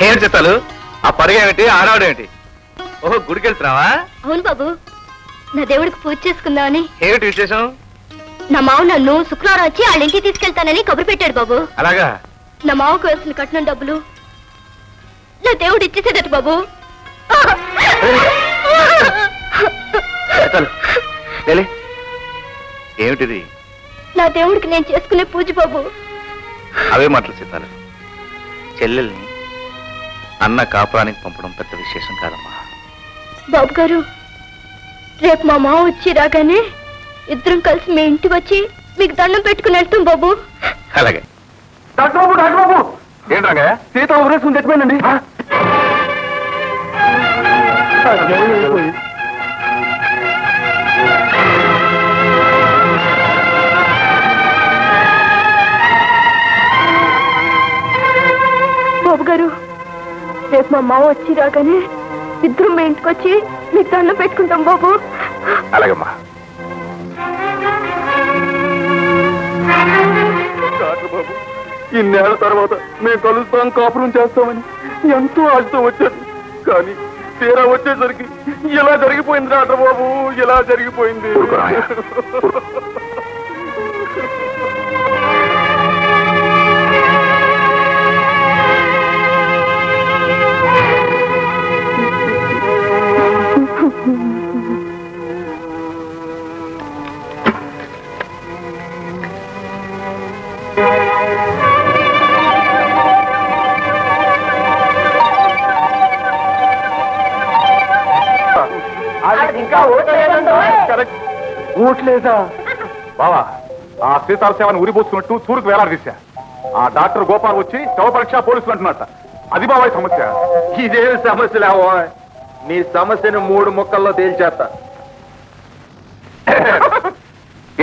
ఏం చెప్తాలు ఆ పరుగేమిటి ఆడవాడేమిటి? ఓహో, గుడికి వెళ్తున్నావా? అవును బాబు, నా దేవుడికి పూజ చేసుకుందామని. ఏమిటి విశేషం? నా మావ నన్ను శుక్రవారం వచ్చి వాళ్ళ ఇంటికి తీసుకెళ్తానని కబురు పెట్టాడు బాబు. అలాగా? నా మావకు వేసిన కట్నం డబ్బులు నా దేవుడు ఇచ్చేసేదట బాబు. ఏమిటిది? నా దేవుడికి నేను చేసుకునే పూజ బాబు. అవే మాటలు సీతాలు. చెల్లెల్ని అన్న కాపురానికి పంపడం పెద్ద విశేషం కాదమ్మా. బాబు గారు, రేపు మా మావ వచ్చి రాగానే ఇద్దరం కలిసి మీ ఇంటికి వచ్చి మీకు దండం పెట్టుకుని వెళ్తాం బాబు. అలాగే. డాక్టర్ బాబు ఏంటంగా సీత ఉపరేషన్ చచ్చిపోయిందండి. బాబు గారు, రేపు మా మావ వచ్చి రాగానే ఇద్దరం మీ ఇంటికి వచ్చి మీకు దండం పెట్టుకుంటాం బాబు. అలాగమ్మా. డాక్టర్ బాబు, ఇన్నేళ్ల తర్వాత మేము కలుస్తాం, కాపురం చేస్తామని ఎంతో ఆశతో వచ్చాను. కానీ తీరా వచ్చేసరికి ఇలా జరిగిపోయింది డాక్టర్ బాబు, ఇలా జరిగిపోయింది. ఊట్లేదా బావా? ఆ సీతాల సేవని ఉరిపోసుకున్నట్టు చూరుకు వేలాడదీశా. ఆ డాక్టర్ గోపాల్ వచ్చి శవ పరీక్ష పోలీసులు అంటున్నట్ట. అది బాబాయ్ సమస్య. ఇదేమి సమస్య లేవో, నీ సమస్యను 3 ముక్కల్లో తేల్చేస్తా.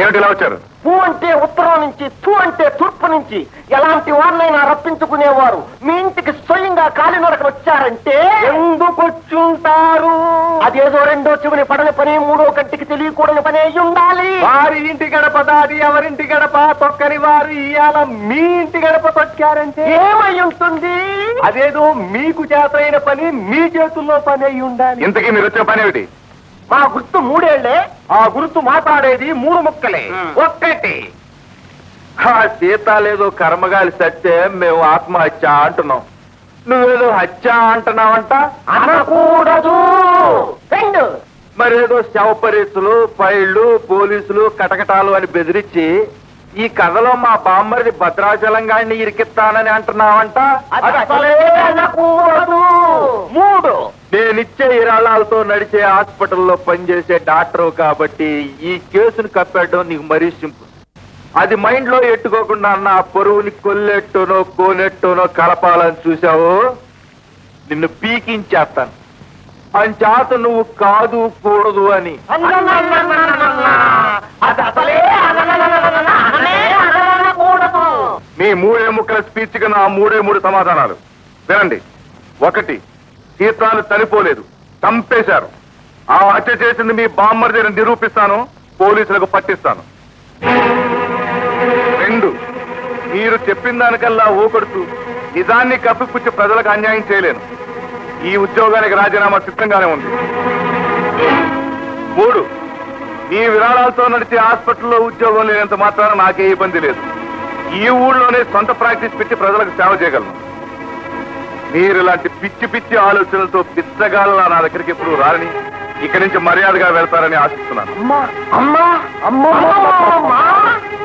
ఏమిటి ఇలా వచ్చారు? పూ అంటే ఉత్తరం నుంచి, తూ అంటే తూర్పు నుంచి ఎలాంటి వారినైనా రప్పించుకునేవారు మీ ఇంటికి స్వయంగా కాలినడక వచ్చారంటే ఎందుకు వచ్చుంటారు? అదేదో రెండో చెవిని పడని పని, మూడో కంటికి తెలియకూడని పని అయి ఉండాలి. వారి ఇంటి గడప దాటి ఎవరింటి గడప తొక్కని వారు ఇవాళ మీ ఇంటి గడప తొక్కారంటే ఏమై ఉంటుంది? అదేదో మీకు చేతైన పని మీ చేతుల్లో పని అయి ఉండాలి. ఇంతకీ మీరు వచ్చే పని ఏమిటి? మా గుర్తు 3 ఏళ్లే. ఆ గుర్తు మాట్లాడేది 3 ముక్కలే. ఒక్కటి, ఆ సీతాలేదో కర్మగాలి సత్తే మేము ఆత్మహత్య అంటున్నాం, నువ్వేదో హత్య అంటున్నావంట. అనకూడదు. 2, మరేదో శవ పరీక్షలు, ఫైళ్లు, పోలీసులు, కటకటాలు అని బెదిరించి ఈ కథలో మా బామ్మరిది భద్రాచలం గారిని ఇరికిస్తానని అంటున్నావంట. అసలే అనకూడదు. 3, నేనిచ్చే ఇరాళాలతో నడిచే హాస్పిటల్లో పనిచేసే డాక్టర్ కాబట్టి ఈ కేసును కప్పెట్టడం నీకు మరీ సింపుల్. అది మైండ్ లో ఎట్టుకోకుండా నా పొరువుని కొల్లెట్టోనో కోనెట్టోనో కలపాలని చూసావు, నిన్ను పీకించేస్తాను. అంచేత నువ్వు కాదు కూడదు అని. అది అసలే అనకూడదు. మీ 3 ముక్కల స్పీచ్ కి నా 3 సమాధానాలు వినండి. 1, సీతాలు చనిపోలేదు, చంపేశారు. ఆ హత్య చేసింది మీ బామ్మర్దిని నిరూపిస్తాను, పోలీసులకు పట్టిస్తాను. 2, మీరు చెప్పిన దానికల్లా ఊకొడుతూ నిజాన్ని కప్పిపుచ్చి ప్రజలకు అన్యాయం చేయలేను. ఈ ఉద్యోగానికి రాజీనామా సిద్ధంగానే ఉంది. 3, మీ విరాళాలతో నడిచే హాస్పిటల్లో ఉద్యోగం లేనంత మాత్రాన నాకే ఇబ్బంది లేదు. ఈ ఊళ్ళోనే సొంత ప్రాక్టీస్ పెట్టి ప్రజలకు సేవ చేయగలను. మీరు ఇలాంటి పిచ్చి పిచ్చి ఆలోచనలతో పిచ్చగాళ్ళ నా దగ్గరికి ఎప్పుడు రారని, ఇక్కడి నుంచి మర్యాదగా వెళ్తారని ఆశిస్తున్నాను.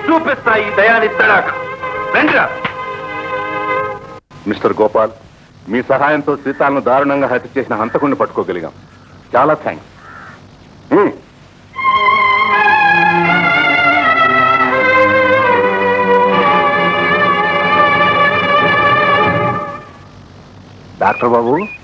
చూపిస్తా ఈ దయానిద్దడాక. రండిరా. మిస్టర్ గోపాల్, మీ సహాయంతో సీతాలను దారుణంగా హత్య చేసిన హంతకుడిని పట్టుకోగలిగాం. చాలా థ్యాంక్స్. డాక్టర్ బాబు,